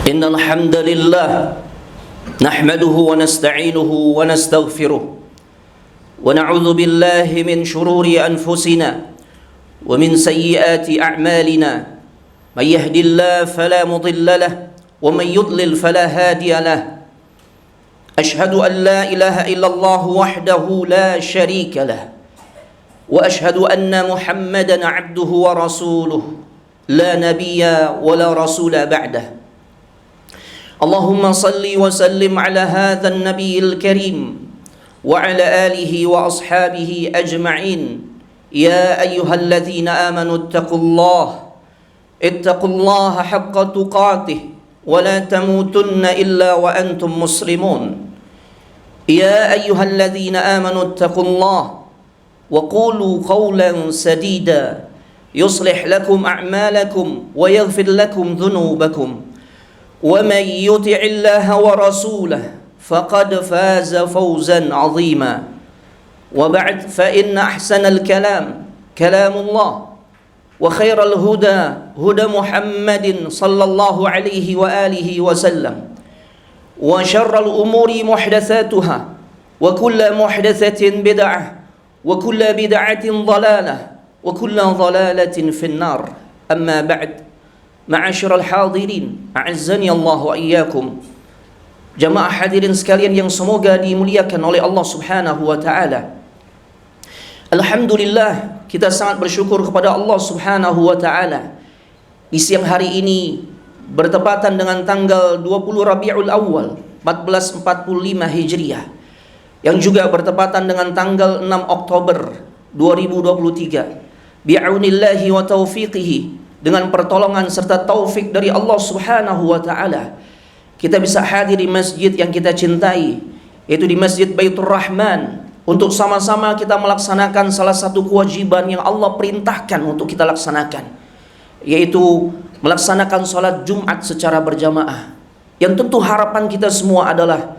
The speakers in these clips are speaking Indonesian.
إن الحمد لله نحمده ونستعينه ونستغفره ونعوذ بالله من شرور أنفسنا ومن سيئات أعمالنا من يهد الله فلا مضل له ومن يضلل فلا هادي له أشهد أن لا إله إلا الله وحده لا شريك له وأشهد أن محمدا عبده ورسوله لا نبي ولا رسول بعده اللهم صل وسلم على هذا النبي الكريم وعلى آله وأصحابه أجمعين يا أيها الذين آمنوا اتقوا الله حق تقاته ولا تموتن إلا وأنتم مسلمون يا أيها الذين آمنوا اتقوا الله وقولوا قولا سديدا يصلح لكم أعمالكم ويغفر لكم ذنوبكم ومن يطع الله ورسوله فقد فاز فوزا عظيما وبعد فإن أحسن الكلام كلام الله وخير الهدى هدى محمد صلى الله عليه وآله وسلم وشر الأمور محدثاتها وكل محدثة بدعة وكل بدعة ضلالة وكل ضلالة في النار أما بعد معاشر الحاضرين أعزني الله وإياكم jamaah hadirin sekalian yang semoga dimuliakan oleh Allah Subhanahu wa taala. Alhamdulillah, kita sangat bersyukur kepada Allah Subhanahu wa taala. Di siang hari ini bertepatan dengan tanggal 20 Rabiul Awal 1445 Hijriah yang juga bertepatan dengan tanggal 6 Oktober 2023. Bi'aunillahi wa taufiqihi, dengan pertolongan serta taufik dari Allah Subhanahu wa taala, kita bisa hadir di masjid yang kita cintai, yaitu di Masjid Baitur Rahman, untuk sama-sama kita melaksanakan salah satu kewajiban yang Allah perintahkan untuk kita laksanakan, yaitu melaksanakan sholat Jumat secara berjamaah. Yang tentu harapan kita semua adalah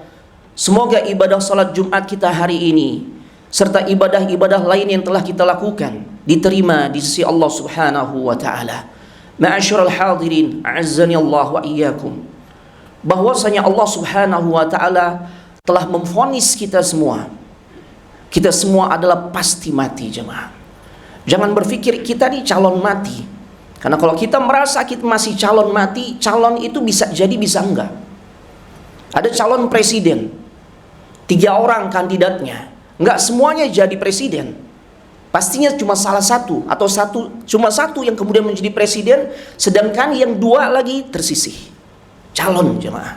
semoga ibadah sholat Jumat kita hari ini serta ibadah-ibadah lain yang telah kita lakukan diterima di sisi Allah Subhanahu wa taala. Ma'asyiral hadirin, a'azzani Allah wa iyyakum, bahwasanya Allah Subhanahu wa taala telah memvonis kita semua adalah pasti mati, jemaah. Jangan berpikir kita ini calon mati. Karena kalau kita merasa kita masih calon mati, calon itu bisa jadi bisa enggak. Ada calon presiden, 3 orang kandidatnya, enggak semuanya jadi presiden. Pastinya cuma salah satu atau cuma satu yang kemudian menjadi presiden, sedangkan yang 2 lagi tersisih. Calon, jemaah.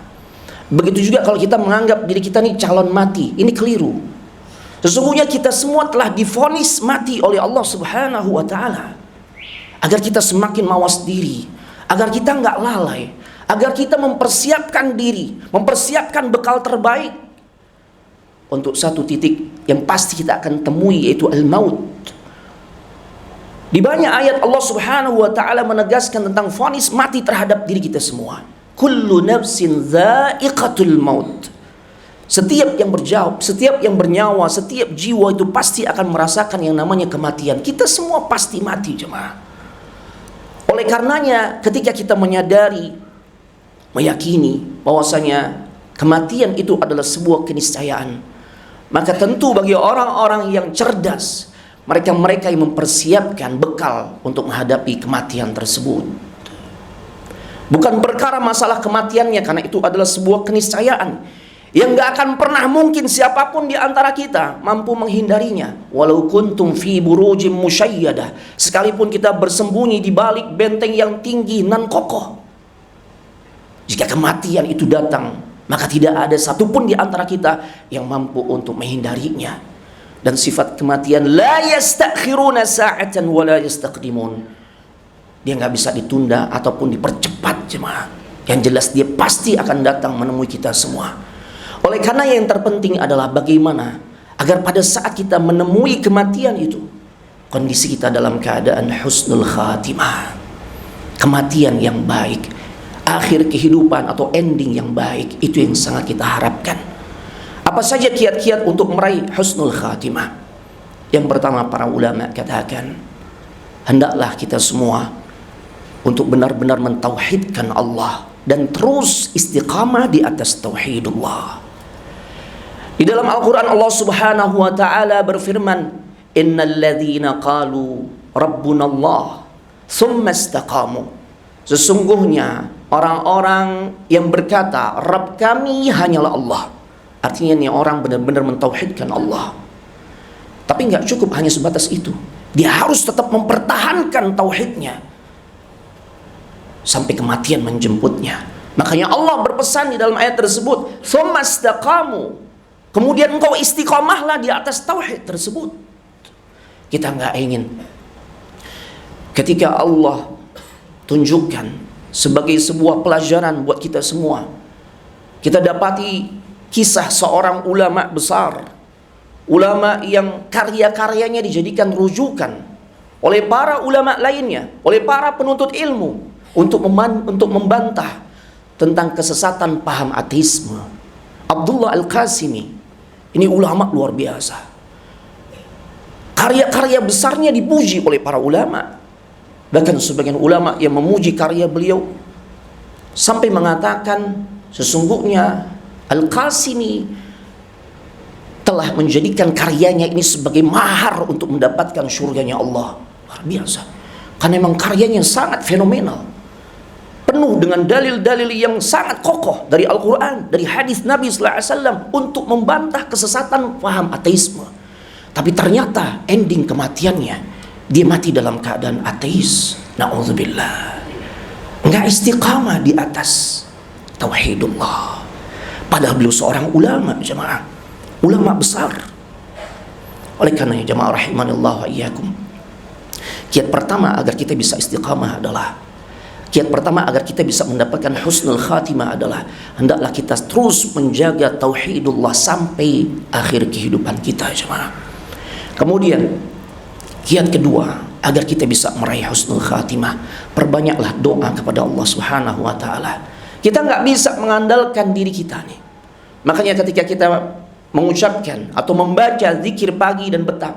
Begitu juga kalau kita menganggap diri kita nih calon mati, ini keliru. Sesungguhnya kita semua telah divonis mati oleh Allah Subhanahu wa taala, agar kita semakin mawas diri, agar kita nggak lalai, agar kita mempersiapkan diri, mempersiapkan bekal terbaik untuk satu titik yang pasti kita akan temui, yaitu al-maut. Di banyak ayat Allah Subhanahu wa taala menegaskan tentang vonis mati terhadap diri kita semua. Kullu nafsin dha'iqatul maut. Setiap yang bernyawa, setiap jiwa itu pasti akan merasakan yang namanya kematian. Kita semua pasti mati, jemaah. Oleh karenanya, ketika kita menyadari, meyakini bahwasanya kematian itu adalah sebuah keniscayaan, maka tentu bagi orang-orang yang cerdas, mereka yang mempersiapkan bekal untuk menghadapi kematian tersebut. Bukan perkara masalah kematiannya, karena itu adalah sebuah keniscayaan yang gak akan pernah mungkin siapapun di antara kita mampu menghindarinya. Walau kuntum fi burujim musyayyadah, sekalipun kita bersembunyi di balik benteng yang tinggi nan kokoh, jika kematian itu datang, maka tidak ada satupun di antara kita yang mampu untuk menghindarinya. Dan sifat kematian, la yastakhiruna sa'atan wa la yastaqdimun, dia nggak bisa ditunda ataupun dipercepat, jemaah. Yang jelas dia pasti akan datang menemui kita semua. Oleh karena yang terpenting adalah bagaimana agar pada saat kita menemui kematian itu, kondisi kita dalam keadaan husnul khatimah, kematian yang baik, akhir kehidupan atau ending yang baik. Itu yang sangat kita harapkan. Apa saja kiat-kiat untuk meraih husnul khatimah? Yang pertama, para ulama katakan, hendaklah kita semua untuk benar-benar mentauhidkan Allah dan terus istiqamah di atas tauhidullah. Di dalam Al-Quran Allah Subhanahu wa ta'ala berfirman, innal ladzina qalu rabbunallah thumma istaqamu. Sesungguhnya orang-orang yang berkata Rabb kami hanyalah Allah. Artinya ini orang benar-benar mentauhidkan Allah. Tapi nggak cukup hanya sebatas itu. Dia harus tetap mempertahankan tauhidnya sampai kematian menjemputnya. Makanya Allah berpesan di dalam ayat tersebut, tsumma istaqamu. Kemudian engkau istiqamahlah di atas tauhid tersebut. Kita nggak ingin ketika Allah tunjukkan sebagai sebuah pelajaran buat kita semua. Kita dapati kisah seorang ulama besar, ulama yang karya-karyanya dijadikan rujukan oleh para ulama lainnya, oleh para penuntut ilmu untuk membantah tentang kesesatan paham ateisme. Abdullah Al-Qasimi, ini ulama luar biasa. Karya-karya besarnya dipuji oleh para ulama. Bahkan sebagian ulama yang memuji karya beliau sampai mengatakan sesungguhnya Al-Qasimi telah menjadikan karyanya ini sebagai mahar untuk mendapatkan surganya Allah. Luar biasa. Karena memang karyanya sangat fenomenal, penuh dengan dalil-dalil yang sangat kokoh dari Al-Quran, dari hadis Nabi SAW untuk membantah kesesatan paham ateisme. Tapi ternyata ending kematiannya, dia mati dalam keadaan ateis. Na'udzubillah. Enggak istiqamah di atas tauhidullah. Padahal beliau seorang ulama, jemaah, ulama besar. Oleh karena jemaah rahimanillah wa iyyakum, kiat pertama agar kita bisa istiqamah adalah, kiat pertama agar kita bisa mendapatkan husnul khatimah adalah hendaklah kita terus menjaga tauhidullah sampai akhir kehidupan kita, jemaah. Kemudian kiat kedua agar kita bisa meraih husnul khatimah, perbanyaklah doa kepada Allah Subhanahu wa taala. Kita nggak bisa mengandalkan diri kita nih. Makanya ketika kita mengucapkan atau membaca zikir pagi dan petang,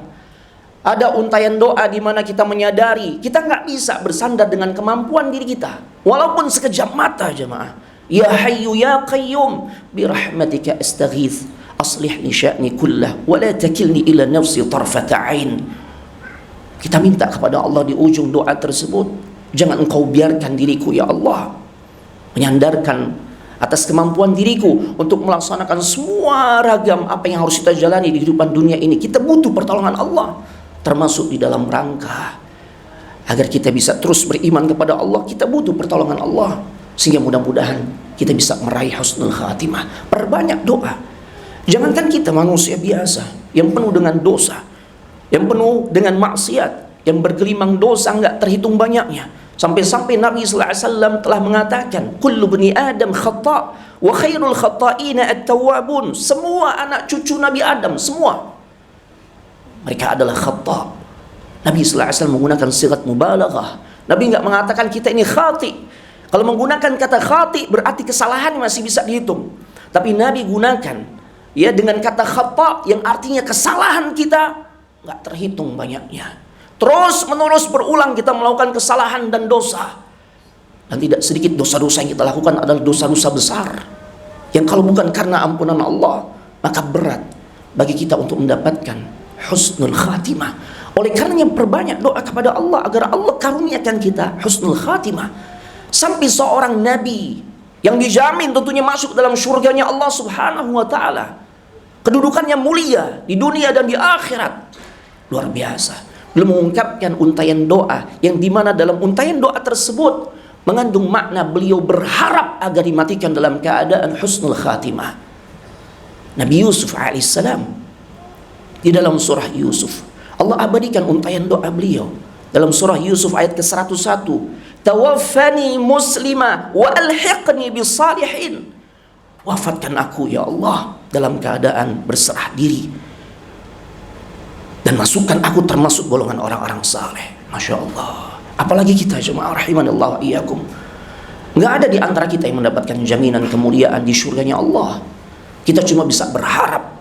ada untayan doa di mana kita menyadari kita nggak bisa bersandar dengan kemampuan diri kita, walaupun sekejap mata, jemaah. Ya Hayyu Ya Qayyum birahmatika astaghits aslih li sya'ni kullah wa la takilni ila nafsi tarfata ain. Kita minta kepada Allah di ujung doa tersebut, jangan engkau biarkan diriku ya Allah menyandarkan atas kemampuan diriku untuk melaksanakan semua ragam apa yang harus kita jalani di kehidupan dunia ini. Kita butuh pertolongan Allah, termasuk di dalam rangka agar kita bisa terus beriman kepada Allah. Kita butuh pertolongan Allah sehingga mudah-mudahan kita bisa meraih husnul khatimah. Perbanyak doa. Jangankan kita manusia biasa yang penuh dengan dosa, yang penuh dengan maksiat, yang bergelimang dosa nggak terhitung banyaknya. Sampai-sampai Nabi SAW telah mengatakan, kullu bani Adam khata' wa khairul khata'ina at-tawwabun. Semua anak cucu Nabi Adam, semua mereka adalah khata'. Nabi SAW menggunakan sigat mubalaghah. Nabi nggak mengatakan kita ini khati'. Kalau menggunakan kata khati' berarti kesalahan masih bisa dihitung. Tapi Nabi gunakan ya dengan kata khata' yang artinya kesalahan kita nggak terhitung banyaknya. Terus menerus berulang kita melakukan kesalahan dan dosa. Dan tidak sedikit dosa-dosa yang kita lakukan adalah dosa-dosa besar, yang kalau bukan karena ampunan Allah, maka berat bagi kita untuk mendapatkan husnul khatimah. Oleh karenanya perbanyak doa kepada Allah agar Allah karuniakan kita husnul khatimah. Sampai seorang nabi yang dijamin tentunya masuk dalam surganya Allah Subhanahu wa ta'ala, kedudukannya mulia di dunia dan di akhirat, luar biasa. Beliau mengungkapkan untayan doa yang dimana dalam untayan doa tersebut mengandung makna beliau berharap agar dimatikan dalam keadaan husnul khatimah. Nabi Yusuf alaihissalam di dalam surah Yusuf, Allah abadikan untayan doa beliau dalam surah Yusuf ayat ke-101, tawaffani muslima wa alhiqni bisalihin. Wafatkan aku ya Allah dalam keadaan berserah diri, dan masukkan aku termasuk golongan orang-orang saleh. Masya Allah. Apalagi kita jemaah rahimanillah wa iyyakum, nggak ada di antara kita yang mendapatkan jaminan kemuliaan di surganya Allah. Kita cuma bisa berharap,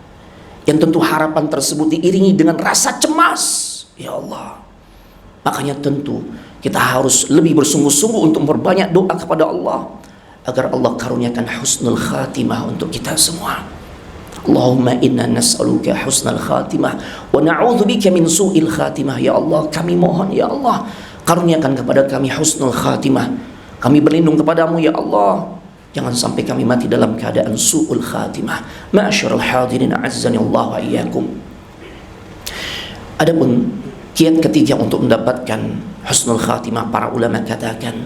yang tentu harapan tersebut diiringi dengan rasa cemas. Ya Allah. Makanya tentu kita harus lebih bersungguh-sungguh untuk memperbanyak doa kepada Allah agar Allah karuniakan husnul khatimah untuk kita semua. Allahumma inna nas'aluka husnul khatimah wa na'udzubika min su'il khatimah. Ya Allah, kami mohon ya Allah, karuniakan kepada kami husnul khatimah. Kami berlindung kepadamu ya Allah, jangan sampai kami mati dalam keadaan su'ul khatimah. Ma'asyiral hadirin azzani Allah wa iyyakum. Adapun kiat ketiga untuk mendapatkan husnul khatimah, para ulama katakan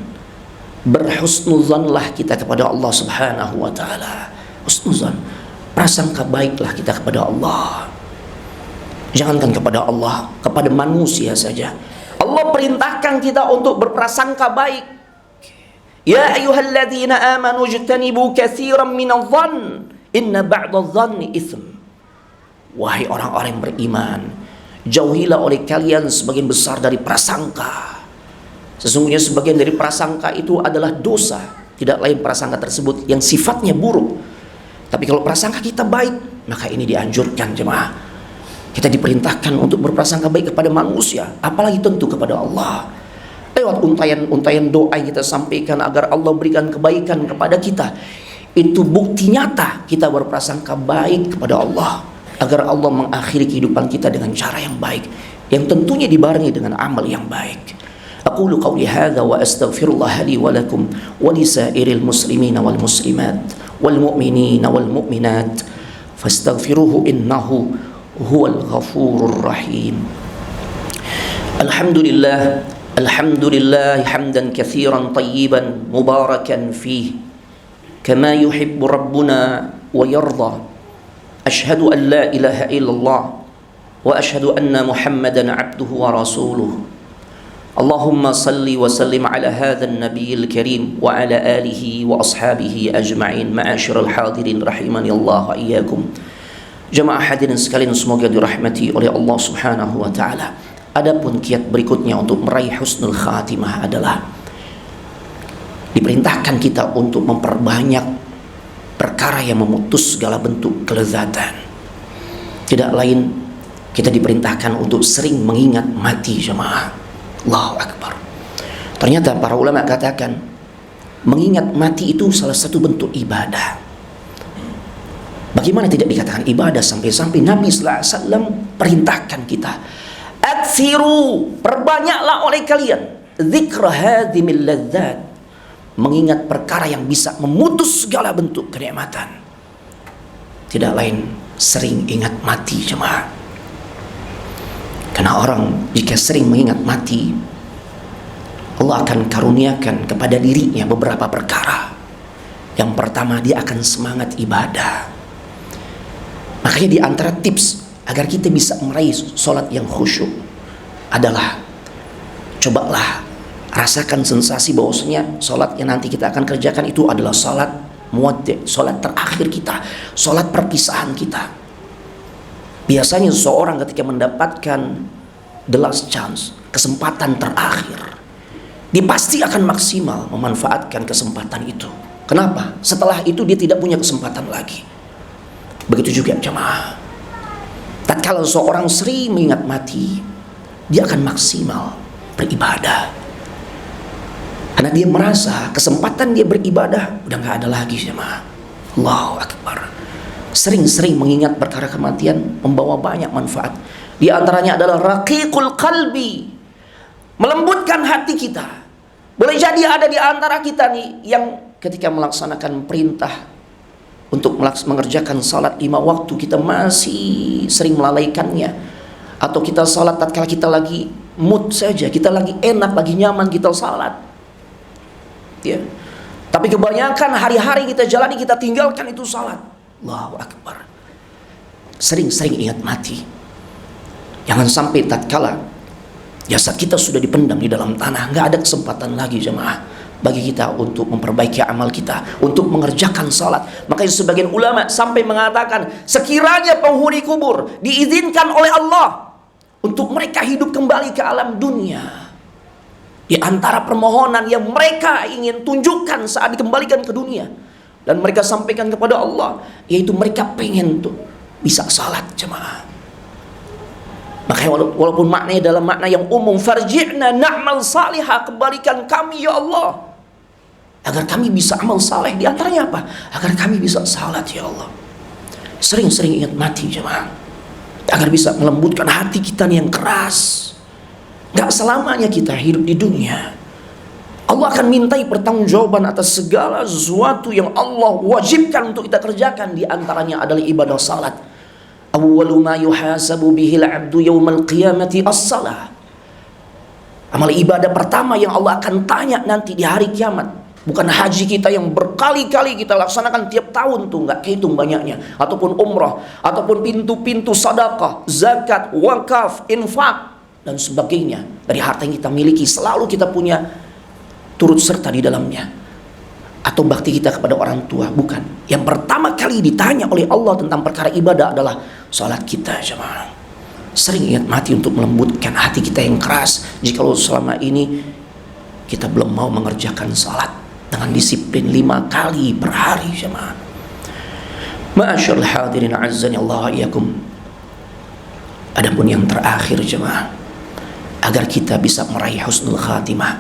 berhusnuzanlah kita kepada Allah Subhanahu wa taala. Husnuzan, prasangka baiklah kita kepada Allah. Jangankan kepada Allah, kepada manusia saja Allah perintahkan kita untuk berprasangka baik. Ya ayyuhalladzina amanu ijtanibu katsiran minadh-dhann inna ba'dadh-dhanni itsm. Wahai orang-orang yang beriman, jauhilah oleh kalian sebagian besar dari prasangka. Sesungguhnya sebagian dari prasangka itu adalah dosa. Tidak lain prasangka tersebut yang sifatnya buruk. Tapi kalau prasangka kita baik, maka ini dianjurkan jemaah. Kita diperintahkan untuk berprasangka baik kepada manusia, apalagi tentu kepada Allah. Lewat untayan-untayan doa yang kita sampaikan agar Allah berikan kebaikan kepada kita, itu bukti nyata kita berprasangka baik kepada Allah, agar Allah mengakhiri kehidupan kita dengan cara yang baik, yang tentunya dibarengi dengan amal yang baik. Aqulu qawli hadza wa astaghfirullah li wa lakum wa lisairil muslimina wal muslimat wal mu'minina wal mu'minat fastaghfiruhu innahu huwal ghafurur rahim. Alhamdulillah hamdan katsiran tayyiban mubarakan fihi kama yuhibbu rabbuna wa yarda. Ashhadu an la ilaha illallah wa ashhadu anna Muhammadan abduhu wa rasuluh. Allahumma salli wa sallim ala hadzal nabiyil karim wa ala alihi wa ashabihi ajma'in. Ma'asyiral hadirin rahimani Allah wa iyyakum. Jemaah hadirin sekalian, semoga dirahmati oleh Allah Subhanahu wa taala. Adapun kiat berikutnya untuk meraih husnul khatimah adalah diperintahkan kita untuk memperbanyak perkara yang memutus segala bentuk kelezatan. Tidak lain, kita diperintahkan untuk sering mengingat mati jemaah. Allahu Akbar. Ternyata para ulama katakan mengingat mati itu salah satu bentuk ibadah. Bagaimana tidak dikatakan ibadah, sampai-sampai Nabi sallallahu alaihi wasallam perintahkan kita, aksiru, perbanyaklah oleh kalian dzikra hadhimil ladzat, mengingat perkara yang bisa memutus segala bentuk kenikmatan. Tidak lain, sering ingat mati jemaah. Karena orang jika sering mengingat mati, Allah akan karuniakan kepada dirinya beberapa perkara. Yang pertama, dia akan semangat ibadah. Makanya di antara tips agar kita bisa meraih sholat yang khusyuk adalah, cobalah rasakan sensasi bahwasanya sholat yang nanti kita akan kerjakan itu adalah sholat muwaddi', sholat terakhir kita, sholat perpisahan kita. Biasanya seseorang ketika mendapatkan the last chance, kesempatan terakhir, dia pasti akan maksimal memanfaatkan kesempatan itu. Kenapa? Setelah itu dia tidak punya kesempatan lagi. Begitu juga jemaah. Tatkala seseorang sering mengingat mati, dia akan maksimal beribadah. Karena dia merasa kesempatan dia beribadah udah gak ada lagi jemaah. Allahu Akbar. Sering-sering mengingat perkara kematian membawa banyak manfaat. Di antaranya adalah raqiqul qalbi, melembutkan hati kita. Boleh jadi ada di antara kita nih yang ketika melaksanakan perintah untuk mengerjakan salat 5 waktu, kita masih sering melalaikannya. Atau kita salat tatkala kita lagi mood saja, kita lagi enak, lagi nyaman, kita salat, ya. Tapi kebanyakan hari-hari kita jalani, kita tinggalkan itu salat. Allahu Akbar. Sering-sering ingat mati. Jangan sampai tatkala jasad kita sudah dipendam di dalam tanah, nggak ada kesempatan lagi jemaah bagi kita untuk memperbaiki amal kita, untuk mengerjakan salat. Makanya sebagian ulama sampai mengatakan, sekiranya penghuni kubur diizinkan oleh Allah untuk mereka hidup kembali ke alam dunia, di antara permohonan yang mereka ingin tunjukkan saat dikembalikan ke dunia dan mereka sampaikan kepada Allah, yaitu mereka pengen tuh bisa salat jemaah. Makanya walaupun maknanya dalam makna yang umum, farji'na na'mal salihah, kembalikan kami ya Allah agar kami bisa amal saleh. Di antaranya apa? Agar kami bisa salat ya Allah. Sering-sering ingat mati jemaah, agar bisa melembutkan hati kita nih yang keras. Gak selamanya kita hidup di dunia. Allah akan mintai pertanggungjawaban atas segala sesuatu yang Allah wajibkan untuk kita kerjakan. Di antaranya adalah ibadah salat. Awwalu ma yuhasabu bihil abdu yawmal qiyamati as-salah. Amal ibadah pertama yang Allah akan tanya nanti di hari kiamat. Bukan haji kita yang berkali-kali kita laksanakan tiap tahun tuh, nggak kehitung banyaknya. Ataupun umrah, ataupun pintu-pintu sedekah, zakat, wakaf, infak, dan sebagainya. Dari harta yang kita miliki selalu kita punya turut serta di dalamnya. Atau bakti kita kepada orang tua, bukan. Yang pertama kali ditanya oleh Allah tentang perkara ibadah adalah salat kita jemaah. Sering ingat mati untuk melembutkan hati kita yang keras. Jikalau selama ini kita belum mau mengerjakan salat dengan disiplin 5 kali per hari jemaah. Ma'asyarul hadirin azzani Allah iyakum. Adapun yang terakhir jemaah, agar kita bisa meraih husnul khatimah,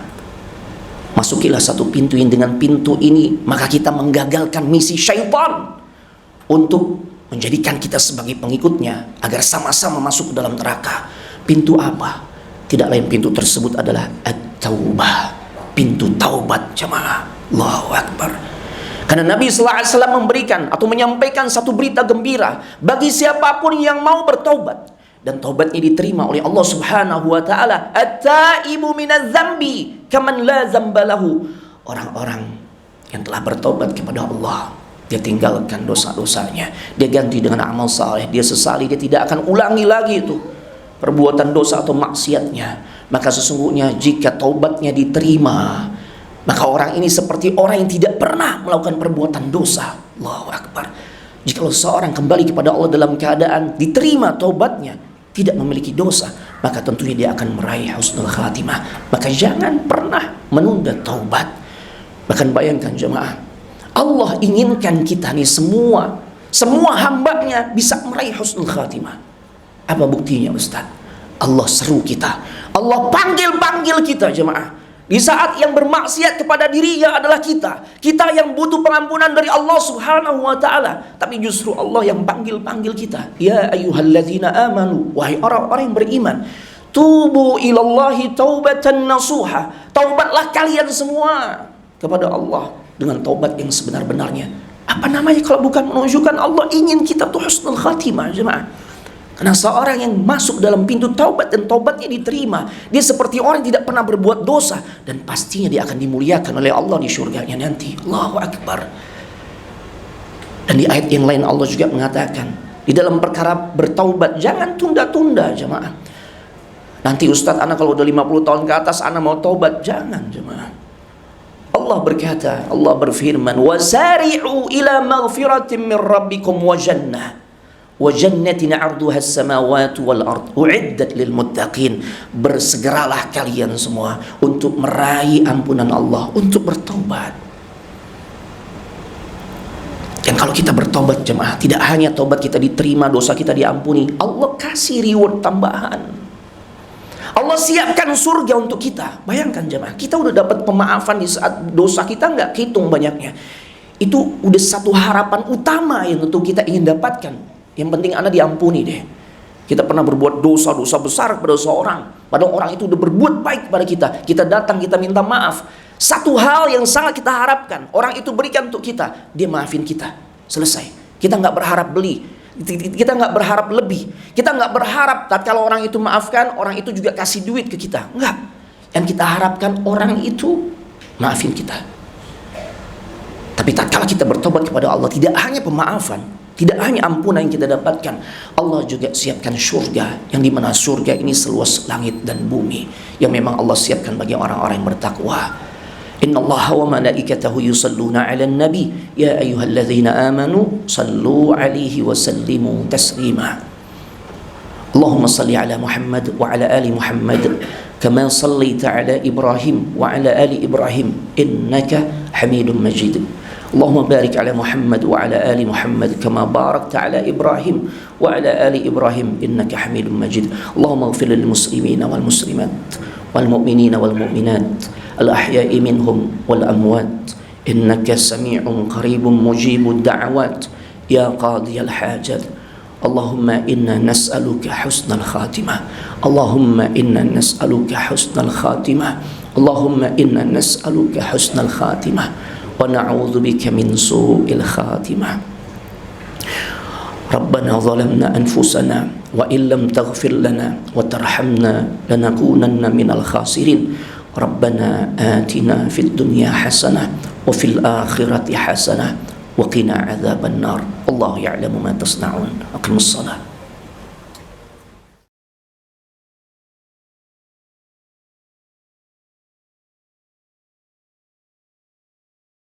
masukilah satu pintu yang dengan pintu ini maka kita menggagalkan misi syaitan untuk menjadikan kita sebagai pengikutnya agar sama-sama masuk ke dalam neraka. Pintu apa? Tidak lain pintu tersebut adalah at-taubah, pintu taubat jemaah. Allahu Akbar. Karena Nabi SAW memberikan atau menyampaikan satu berita gembira bagi siapapun yang mau bertaubat dan taubatnya diterima oleh Allah Subhanahu wa taala. At-taibu minadz dzambi kaman la dzambalahu. Orang-orang yang telah bertaubat kepada Allah, dia tinggalkan dosa-dosanya, dia ganti dengan amal saleh, dia sesali, dia tidak akan ulangi lagi itu perbuatan dosa atau maksiatnya. Maka sesungguhnya jika taubatnya diterima, maka orang ini seperti orang yang tidak pernah melakukan perbuatan dosa. Allahu Akbar. Jika seorang kembali kepada Allah dalam keadaan diterima taubatnya, tidak memiliki dosa, maka tentunya dia akan meraih husnul khatimah. Maka jangan pernah menunda taubat. Bahkan bayangkan jemaah, Allah inginkan kita nih semua hambanya bisa meraih husnul khatimah. Apa buktinya Ustaz? Allah seru kita, Allah panggil kita jemaah. Di saat yang bermaksiat kepada dirinya adalah kita yang butuh pengampunan dari Allah Subhanahu wa taala, tapi justru Allah yang panggil kita. Ya ayyuhalladzina amanu, wahai orang-orang yang beriman, tubu ilallahi taubatan nasuha. Taubatlah kalian semua kepada Allah dengan taubat yang sebenar-benarnya. Apa namanya kalau bukan menunjukkan Allah ingin kita tuh husnul khatimah jemaah. Karena seorang yang masuk dalam pintu taubat dan taubatnya diterima, dia seperti orang yang tidak pernah berbuat dosa, dan pastinya dia akan dimuliakan oleh Allah di surganya nanti. Allahu Akbar. Dan di ayat yang lain Allah juga mengatakan, di dalam perkara bertaubat jangan tunda-tunda jemaah. Nanti Ustadz, anak kalau udah 50 tahun ke atas anak mau taubat, jangan jemaah. Allah berkata, Allah berfirman, wasari'u ila maghfiratin min rabbikum wa jannah wa jannatin 'arduha as-samawati wal ard u'iddat lil muttaqin. Bersegeralah kalian semua untuk meraih ampunan Allah, untuk bertobat. Dan kalau kita bertobat jemaah, tidak hanya tobat kita diterima, dosa kita diampuni, Allah kasih reward tambahan. Allah siapkan surga untuk kita. Bayangkan jemaah, kita udah dapat pemaafan di saat dosa kita nggak kehitung banyaknya. Itu udah satu harapan utama yang tentu kita ingin dapatkan. Yang penting Anda diampuni deh. Kita pernah berbuat dosa-dosa besar kepada seseorang, padahal orang itu udah berbuat baik kepada kita. Kita datang, kita minta maaf. Satu hal yang sangat kita harapkan, orang itu berikan untuk kita, dia maafin kita. Selesai. Kita nggak berharap kita nggak berharap lebih. Kita nggak berharap kalau orang itu maafkan, orang itu juga kasih duit ke kita. Enggak. Yang kita harapkan orang itu maafin kita. Tapi tatkala kita bertobat kepada Allah, tidak hanya pemaafan, tidak hanya ampunan yang kita dapatkan, Allah juga siapkan surga, yang dimana surga ini seluas langit dan bumi, yang memang Allah siapkan bagi orang-orang yang bertakwa. Innallaha wa malaikatahu yusalluna 'alan nabi ya ayyuhalladzina amanu sallu 'alaihi wa sallimu taslima. Allahumma salli 'ala Muhammad wa 'ala ali Muhammad kama sallaita 'ala Ibrahim wa 'ala ali Ibrahim innaka Hamidum Majid. Allahumma barik 'ala Muhammad wa 'ala ali Muhammad kama barakta 'ala Ibrahim wa 'ala ali Ibrahim innaka Hamidum Majid. Allahumma ighfir lil muslimina wal muslimat wal mu'minina wal mu'minat al ahya'i minhum wal amwat إنك سميع قريب مجيب الدعوات يا قاضي الحاجات. اللهم إنا نسألك حسن الخاتمة، اللهم إنا نسألك حسن الخاتمة، اللهم إنا نسألك حسن الخاتمة ونعوذ بك من سوء الخاتمة. ربنا ظلمنا أنفسنا وإن لم تغفر لنا وترحمنا لنكونن من الخاسرين. ربنا آتنا في الدنيا حسنة وفي الآخرة حسنة وقنا عذاب النار. الله يعلم ما تصنعون. أقم الصلاة.